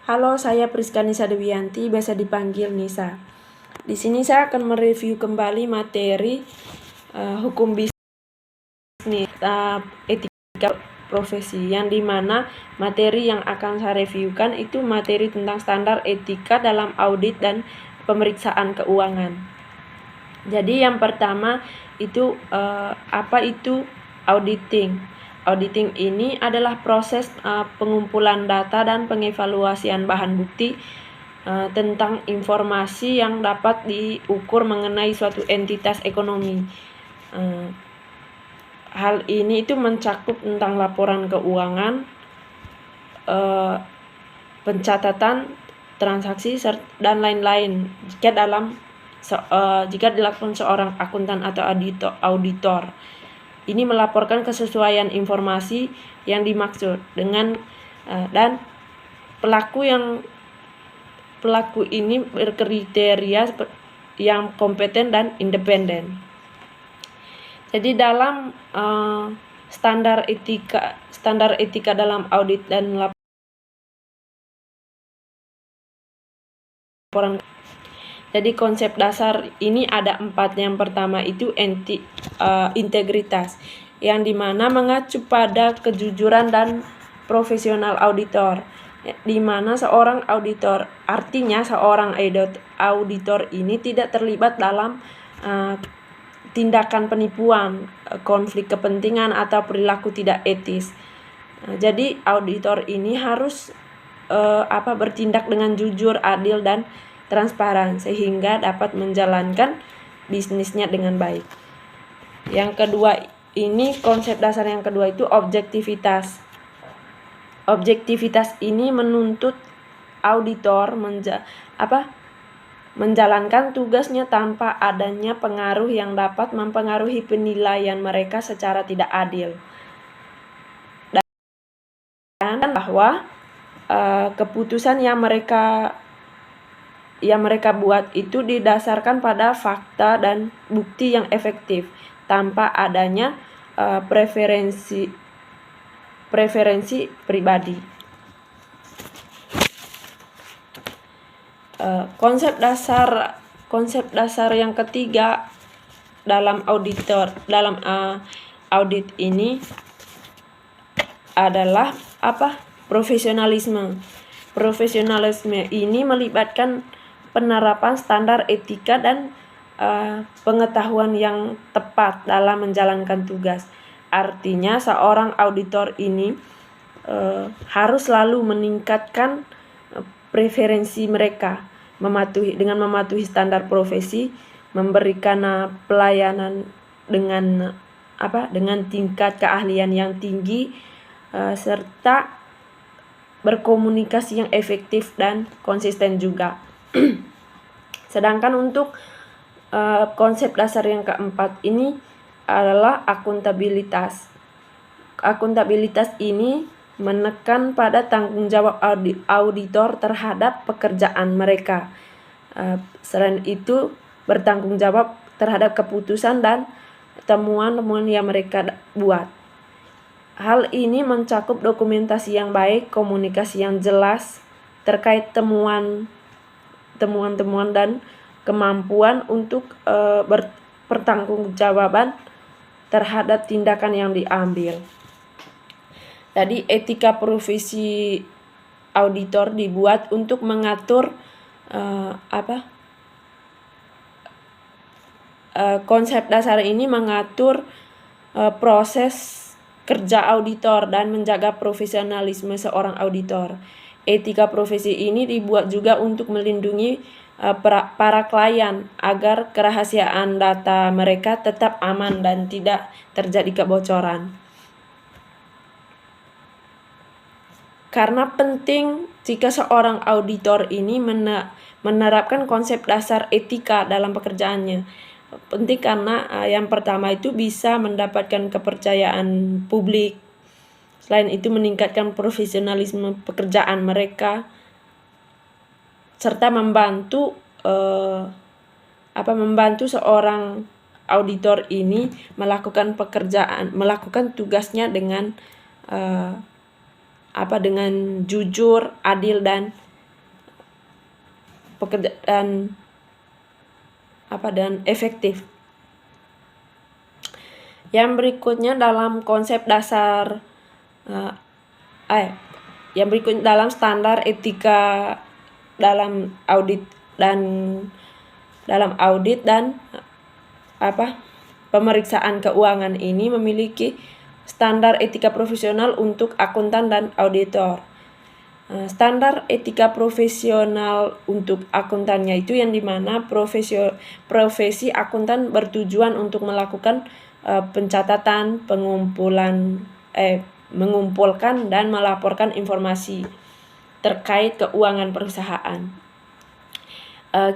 Halo, saya Priska Nisa Dewianti, biasa dipanggil Nisa. Di sini saya akan mereview kembali materi hukum bisnis, etika profesi, yang dimana materi yang akan saya reviewkan itu materi tentang standar etika dalam audit dan pemeriksaan keuangan. Jadi yang pertama itu apa itu auditing? Auditing ini adalah proses pengumpulan data dan pengevaluasian bahan bukti tentang informasi yang dapat diukur mengenai suatu entitas ekonomi. Hal ini itu mencakup tentang laporan keuangan, pencatatan transaksi dan lain-lain jika dilakukan seorang akuntan atau auditor. Ini melaporkan kesesuaian informasi yang dimaksud dengan dan pelaku ini berkriteria yang kompeten dan independen. Jadi dalam standar etika dalam audit dan laporan. Jadi konsep dasar ini ada 4. Yang pertama itu integritas, yang dimana mengacu pada kejujuran dan profesional auditor, dimana seorang auditor, artinya seorang auditor ini tidak terlibat dalam tindakan penipuan, konflik kepentingan atau perilaku tidak etis. Jadi auditor ini harus bertindak dengan jujur, adil dan transparan sehingga dapat menjalankan bisnisnya dengan baik. Yang kedua ini konsep dasar yang kedua itu objektivitas. Objektivitas ini menuntut auditor menjalankan tugasnya tanpa adanya pengaruh yang dapat mempengaruhi penilaian mereka secara tidak adil. Dan bahwa keputusan yang mereka buat itu didasarkan pada fakta dan bukti yang efektif tanpa adanya preferensi pribadi. Konsep dasar yang ketiga dalam audit ini adalah profesionalisme. Profesionalisme ini melibatkan penerapan standar etika dan pengetahuan yang tepat dalam menjalankan tugas. Artinya seorang auditor ini harus selalu meningkatkan preferensi mereka dengan mematuhi standar profesi, memberikan pelayanan dengan tingkat keahlian yang tinggi, serta berkomunikasi yang efektif dan konsisten juga. Sedangkan untuk konsep dasar yang keempat ini adalah akuntabilitas. Akuntabilitas ini menekan pada tanggung jawab auditor terhadap pekerjaan mereka. Selain itu bertanggung jawab terhadap keputusan dan temuan-temuan yang mereka buat. Hal ini mencakup dokumentasi yang baik, komunikasi yang jelas terkait temuan dan kemampuan untuk berpertanggungjawaban terhadap tindakan yang diambil. Tadi etika profesi auditor dibuat untuk mengatur konsep dasar ini mengatur proses kerja auditor dan menjaga profesionalisme seorang auditor. Etika profesi ini dibuat juga untuk melindungi para klien agar kerahasiaan data mereka tetap aman dan tidak terjadi kebocoran. Karena penting jika seorang auditor ini menerapkan konsep dasar etika dalam pekerjaannya. Penting karena yang pertama itu bisa mendapatkan kepercayaan publik. Selain itu meningkatkan profesionalisme pekerjaan mereka, serta membantu seorang auditor ini melakukan tugasnya dengan jujur, adil dan pekerjaan dan efektif. Yang berikutnya dalam konsep dasar yang berikutnya dalam standar etika dalam audit dan pemeriksaan keuangan ini memiliki standar etika profesional untuk akuntan dan auditor. Standar etika profesional untuk akuntannya itu yang dimana profesi akuntan bertujuan untuk melakukan pencatatan, mengumpulkan dan melaporkan informasi terkait keuangan perusahaan,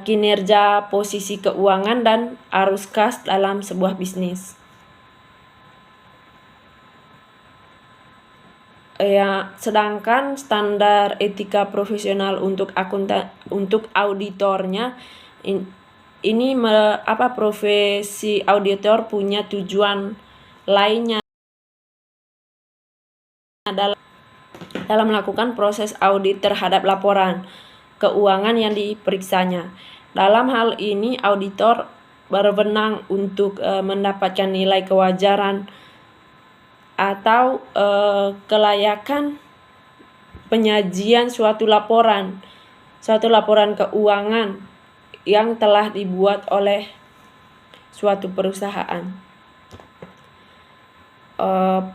kinerja posisi keuangan dan arus kas dalam sebuah bisnis. Sedangkan standar etika profesional untuk auditornya ini profesi auditor punya tujuan lainnya dalam melakukan proses audit terhadap laporan keuangan yang diperiksanya. Dalam hal ini auditor berwenang untuk mendapatkan nilai kewajaran atau kelayakan penyajian suatu laporan keuangan yang telah dibuat oleh suatu perusahaan.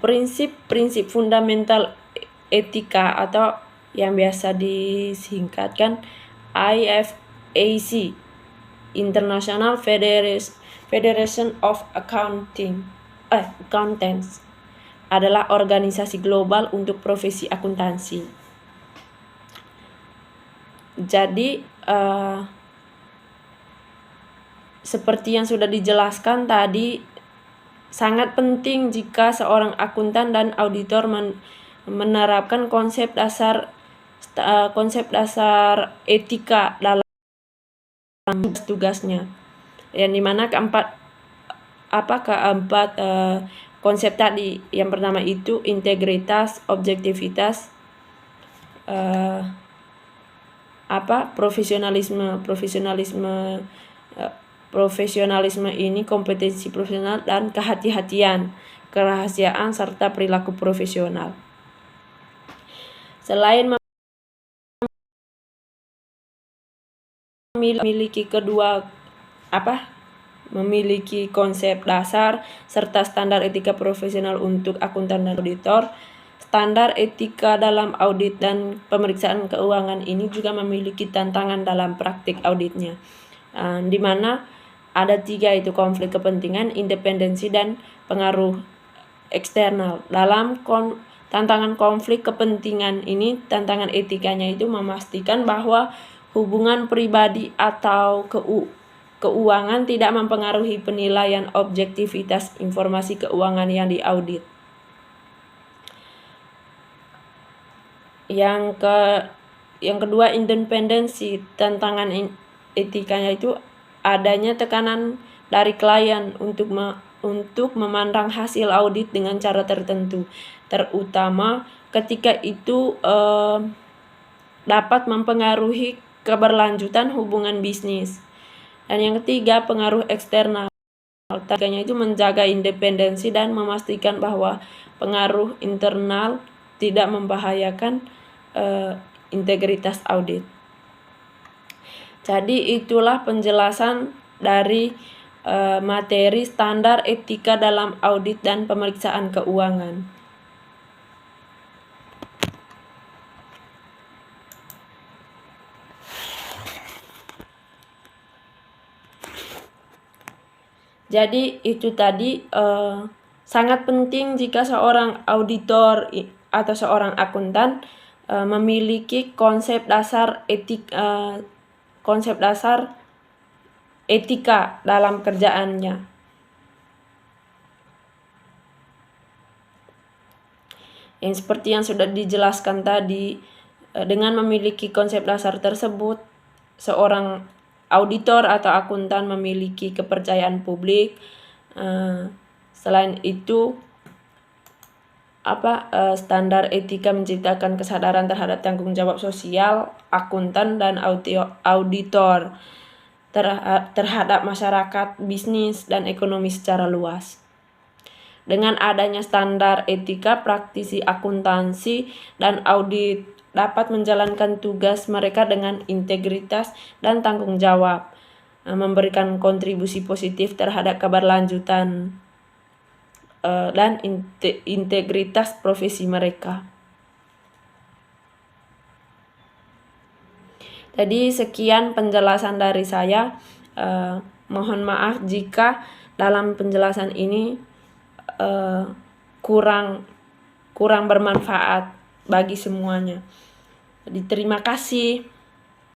Prinsip-prinsip fundamental etika atau yang biasa disingkatkan IFAC, International Federation of Accountants, adalah organisasi global untuk profesi akuntansi. Jadi seperti yang sudah dijelaskan tadi, sangat penting jika seorang akuntan dan auditor menerapkan konsep dasar etika dalam tugasnya, yang dimana keempat konsep tadi. Yang pertama itu integritas, objektivitas, profesionalisme ini kompetensi profesional dan kehati-hatian, kerahasiaan serta perilaku profesional. Selain memiliki konsep dasar serta standar etika profesional untuk akuntan dan auditor, standar etika dalam audit dan pemeriksaan keuangan ini juga memiliki tantangan dalam praktik auditnya, di mana ada 3, itu konflik kepentingan, independensi, dan pengaruh eksternal. Dalam tantangan konflik kepentingan ini, tantangan etikanya itu memastikan bahwa hubungan pribadi atau keuangan tidak mempengaruhi penilaian objektivitas informasi keuangan yang diaudit. Yang kedua, independensi. Tantangan etikanya itu adanya tekanan dari klien untuk memandang hasil audit dengan cara tertentu, terutama ketika itu dapat mempengaruhi keberlanjutan hubungan bisnis. Dan yang ketiga, pengaruh eksternal. Tantangannya itu menjaga independensi dan memastikan bahwa pengaruh internal tidak membahayakan integritas audit. Jadi itulah penjelasan dari materi standar etika dalam audit dan pemeriksaan keuangan. Jadi itu tadi sangat penting jika seorang auditor atau seorang akuntan memiliki konsep dasar etika dalam kerjaannya. Yang seperti yang sudah dijelaskan tadi, dengan memiliki konsep dasar tersebut, seorang auditor atau akuntan memiliki kepercayaan publik. Selain itu, standar etika menciptakan kesadaran terhadap tanggung jawab sosial akuntan dan auditor terhadap masyarakat, bisnis, dan ekonomi secara luas. Dengan adanya standar etika, praktisi akuntansi dan audit dapat menjalankan tugas mereka dengan integritas dan tanggung jawab, memberikan kontribusi positif terhadap keberlanjutan dan integritas profesi mereka. Jadi sekian penjelasan dari saya. Mohon maaf jika dalam penjelasan ini kurang bermanfaat bagi semuanya. Jadi terima kasih.